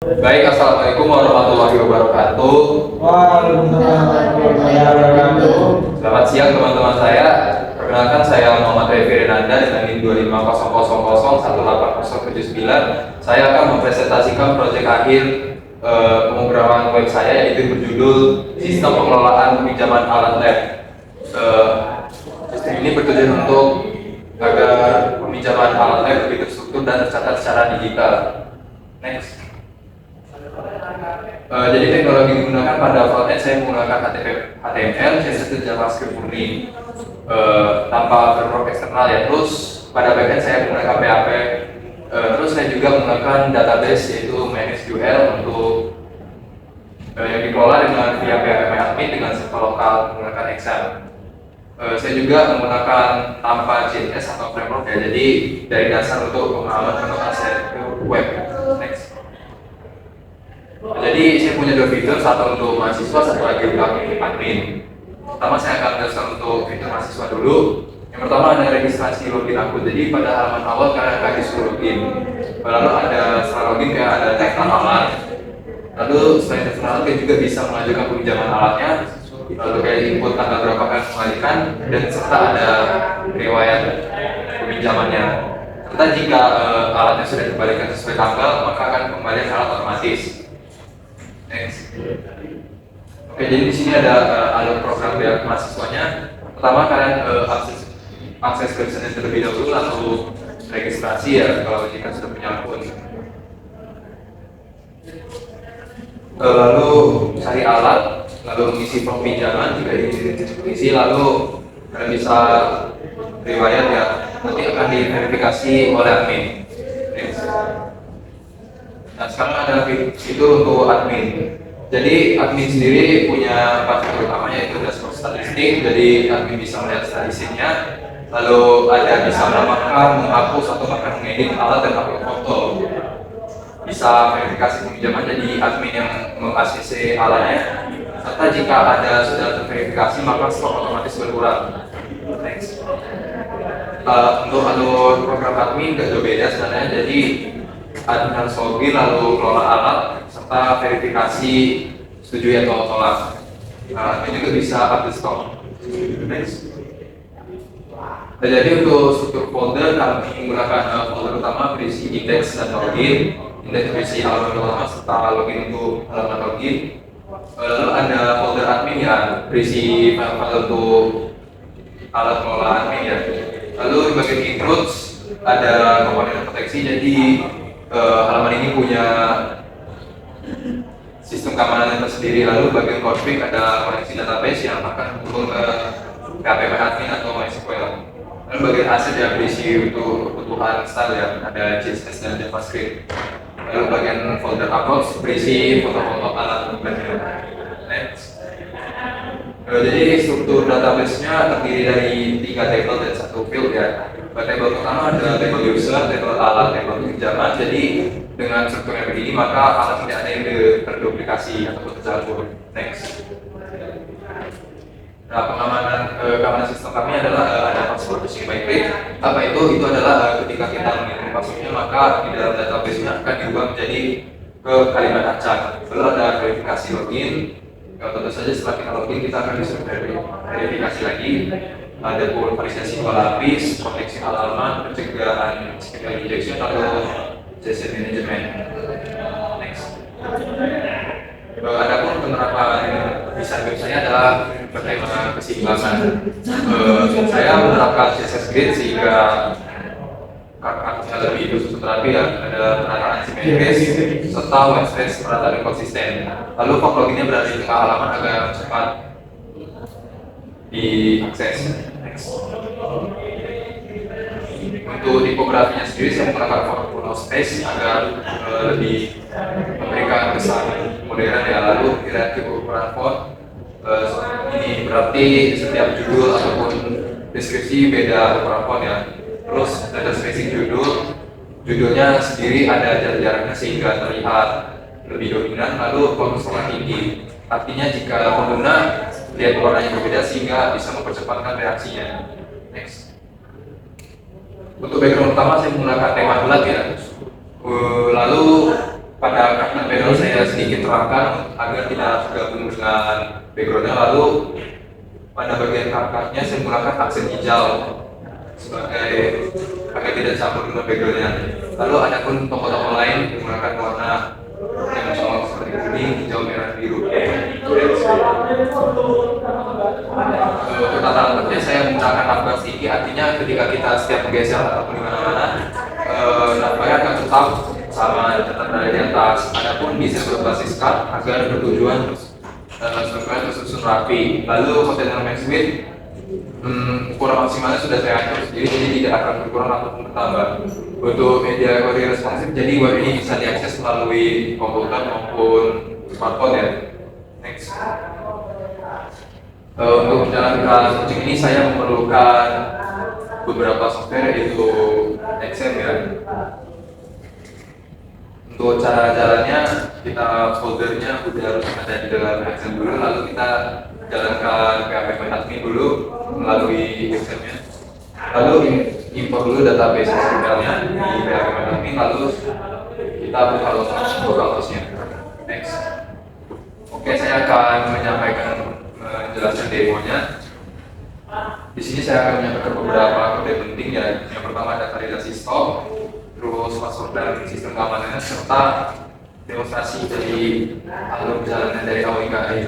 Baik, Assalamualaikum warahmatullahi wabarakatuh. Waalaikumsalam warahmatullahi wabarakatuh. Selamat siang teman-teman saya. Perkenalkan saya Muhammad Revi Renanda dengan NIM 25000180779. Saya akan mempresentasikan proyek akhir pemrograman web saya, yaitu berjudul Sistem Pengelolaan Pinjaman Alat Lab. Sistem ini bertujuan untuk agar peminjaman alat lab lebih terstruktur dan tercatat secara digital. Next. Jadi teknologi yang digunakan pada frontend saya menggunakan HTML, CSS dan JavaScript murni tanpa framework eksternal ya. Terus pada backend saya menggunakan PHP. Terus saya juga menggunakan database yaitu MySQL untuk yang dikelola dengan via PHP admin dengan server lokal menggunakan Excel. Saya juga menggunakan tanpa CSS atau framework ya. Jadi dari dasar untuk pemahaman menu arsitektur web. Next. Jadi saya punya dua fitur, satu untuk mahasiswa, satu lagi untuk admin. Pertama saya akan menjelaskan untuk fitur mahasiswa dulu. Yang pertama ada registrasi login akun. Jadi pada halaman awal kalian akan disuruh login. Lalu ada setelah login kayak ada daftar alat. Lalu selain daftar alat kita juga bisa mengajukan peminjaman alatnya. Lalu kayak input tanggal berapa kalian mengalihkan dan serta ada riwayat peminjamannya. Serta jika alatnya sudah dikembalikan sesuai tanggal, maka akan kembali alat otomatis. Next. Oke, jadi di sini ada alur program biar mahasiswanya. Pertama kalian akses ke website terlebih dahulu, lalu registrasi ya kalau jika sudah punya akun. Lalu cari alat, lalu mengisi form pinjaman jika diisi, lalu kalian bisa riwayat ya. Nanti akan diverifikasi oleh admin. Next. Nah sekarang ada fitur untuk admin. Jadi admin sendiri punya fitur utamanya yaitu dashboard statistik. Jadi admin bisa melihat statistiknya. Lalu ada bisa menambahkan, menghapus atau bahkan mengedit alat dan upload foto. Bisa verifikasi peminjaman jadi admin yang meng-ACC alatnya. Serta jika ada sudah terverifikasi maka stok otomatis berkurang. Next. Untuk alur program admin nggak jauh beda sebenarnya. Jadi admin harus login lalu kelola alat serta verifikasi setuju atau tolak. Admin juga bisa update stok. Next. Nah, jadi untuk struktur folder kami menggunakan folder utama berisi indeks dan login, indeks berisi halaman utama serta login untuk halaman login. Lalu ada folder admin ya berisi file-file untuk alat kelola admin ya. Lalu di bagian includes ada komponen proteksi. Jadi halaman ini punya sistem keamanan yang tersendiri. Lalu bagian config ada koneksi database yang akan menghubung ke PHP admin atau MySQL. Lalu bagian aset yang berisi untuk kebutuhan style ya, ada CSS dan JavaScript. Lalu bagian folder upload berisi foto-foto alat bagian. Next. Jadi struktur database-nya terdiri dari 3 table dan 1 field ya. Table pertama ada table user, table alat, table pinjaman. Jadi dengan struktur yang begini maka alat tidak ada yang terduplikasi atau tercampur. Next. Nah, keamanan sistem kami adalah ada password phishing by click. Apa itu? Itu adalah ketika kita mengirim passwordnya maka di dalam database-nya akan diubah menjadi ke kalimat acak. Lalu ada verifikasi login. Tentu saja setelah kita login kita akan disuruh verifikasi lagi. Ada validasi dua lapis, proteksi halaman, pencegahan SQL injection atau JSON management. Next. Adapun penerapan desain web saya adalah bertema keseimbangan. Saya menerapkan CSS Grid sehingga karakternya lebih khusus terapi ya. Ada penataan simetris serta web space merata dan konsisten. Lalu form loginnya berada di tengah halaman agar cepat diakses. Untuk tipografinya sendiri saya menggunakan font full space agar lebih memberikan kesan modern ya. Lalu hierarki ukuran font ini berarti setiap judul ataupun deskripsi beda ukuran font ya. Terus ada spacing judulnya sendiri ada jarak-jaraknya sehingga terlihat lebih dominan. Lalu fokus warna tinggi, artinya jika pengguna lihat warnanya berbeda sehingga bisa mempercepatkan reaksinya. Next. Untuk background utama saya menggunakan tema bulat ya. Lalu pada kartu panel saya sedikit terangkan agar tidak tergabung dengan backgroundnya. Lalu pada bagian kartunya saya menggunakan aksen hijau sebagai agar tidak campur dengan backgroundnya. Lalu ada pun toko-toko lain menggunakan warna yang sama seperti kuning, hijau, merah, biru. Untuk tata letaknya saya menggunakan navbar sticky, artinya ketika kita setiap menggeser ataupun di mana-mana, navbarnya akan tetap sama, tetap berada di atas. Adapun desain berbasis card agar bertujuan supaya tersusun rapi. Lalu kontainer max width ukuran maksimalnya sudah saya atur, jadi ini tidak akan berkurang ataupun bertambah. Untuk media query responsif, jadi web ini bisa diakses melalui komputer maupun smartphone ya. Next. Untuk menjalankan searching ini saya memerlukan beberapa software, yaitu XM ya. Untuk cara-caranya, kita foldernya udah harus ada di dalam XM dulu, lalu kita jalankan PHP admin dulu melalui XM-nya. Lalu import dulu database SQL-nya di PHP admin, lalu kita buka localhost-nya. Next. Oke, saya akan menjelaskan demonya. Di sini saya akan menyampaikan beberapa kode penting ya. Yang pertama ada validasi stok, terus password dan sistem keamanannya, serta demonstrasi dari alur perjalanan dari awal hingga akhir.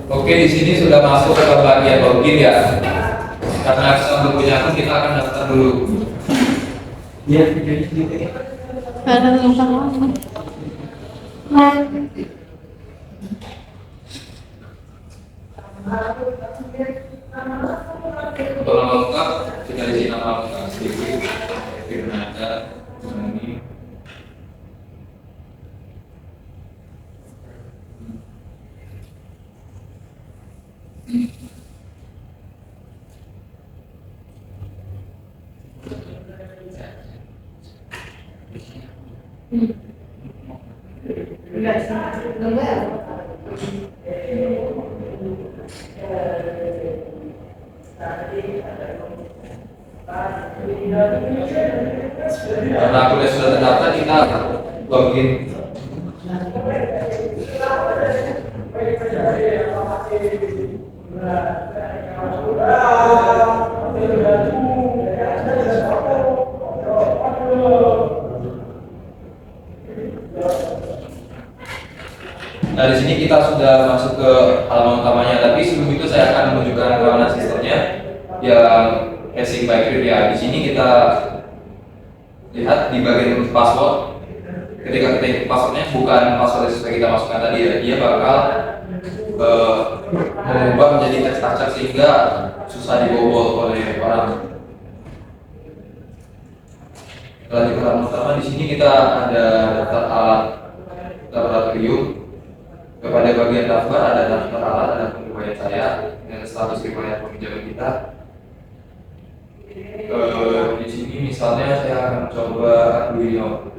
Oke, di sini sudah masuk ke bagian login ya. Karena kita belum punya akun, kita akan daftar dulu. Ya, Ada yang sama. Untuk nama lengkap, kita isi nama lengkap sedikit. Firnanda, ini. Karena akunnya sudah terdaftar, kita login. Nah, di sini kita sudah masuk ke halaman utamanya, tapi sebelum itu saya akan menunjukkan keamanan sistemnya yang casing by crypt ya. Di sini kita lihat di bagian password. Ketika kita input passwordnya bukan password yang sudah kita masukkan tadi ya, dia bakal mengubah menjadi teks acak sehingga susah dibobol oleh orang. Lanjut ke halaman utama, di sini kita ada daftar alat laboratorium. Kepada bagian daftar ada daftar alat, ada riwayat saya dengan status riwayat peminjaman kita. Di sini misalnya saya akan coba Arduino.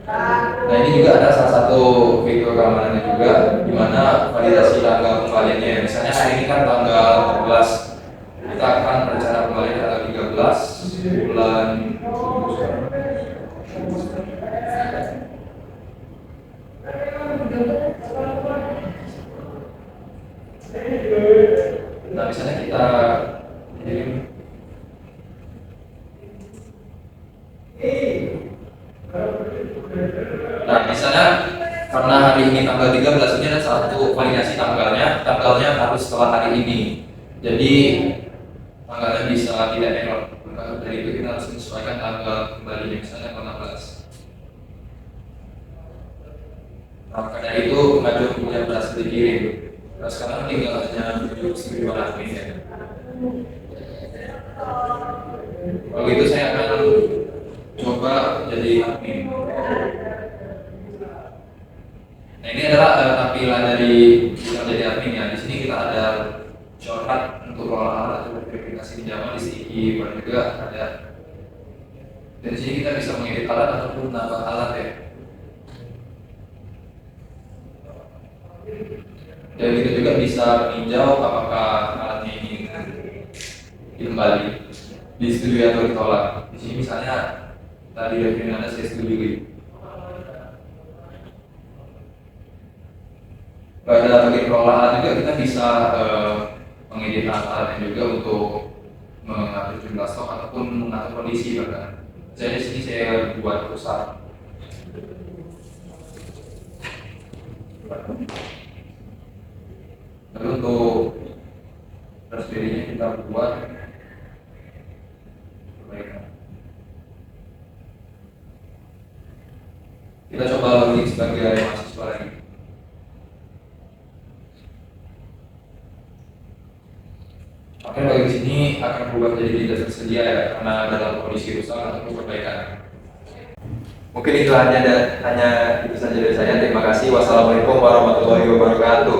Nah, ini juga ada salah satu fitur keamanannya juga, di mana validasi tanggal kembaliannya. Misalnya hari ini kan tanggal 14, kita akan berencana kembali tanggal 13 bulan. Nah, misalnya kita misalnya karena hari ini tanggal 13, ini ada satu validasi tanggalnya harus setelah hari ini. Jadi tanggalnya bisa tidak error. Maka dari itu kita harus menyesuaikan tanggal kembali, misalnya tanggal 16. Maka dari itu pengajuan punya berhasil dikirim. Nah, sekarang tinggal hanya menuju sebuah admin ya. Kalau gitu saya akan coba jadi admin. Nah, ini adalah tampilan dari yang jadi admin ya. Di sini kita ada shortcut untuk alat atau verifikasi pinjaman, di sticky dan juga ada. Dan di sini kita bisa mengedit alat ataupun menambah alat ya. Dan kita juga bisa meninjau apakah alatnya kembali, disetujui atau ditolak. Di sini misalnya tadi referendum Anda saya setujui. Pada bagian pengelolaan juga kita bisa mengedit alatnya juga untuk mengatur jumlah stok ataupun mengatur kondisi bahkan. Saya di sini saya buat pusat. Lalu untuk raspberry-nya kita buat perbaikan. Kita coba login sebagai mahasiswa lagi. Oke, bagi sini akan berubah menjadi tidak tersedia ya, karena dalam kondisi rusak ataupun perbaikan. Mungkin itu hanya itu saja dari saya. Terima kasih. Wassalamualaikum warahmatullahi wabarakatuh.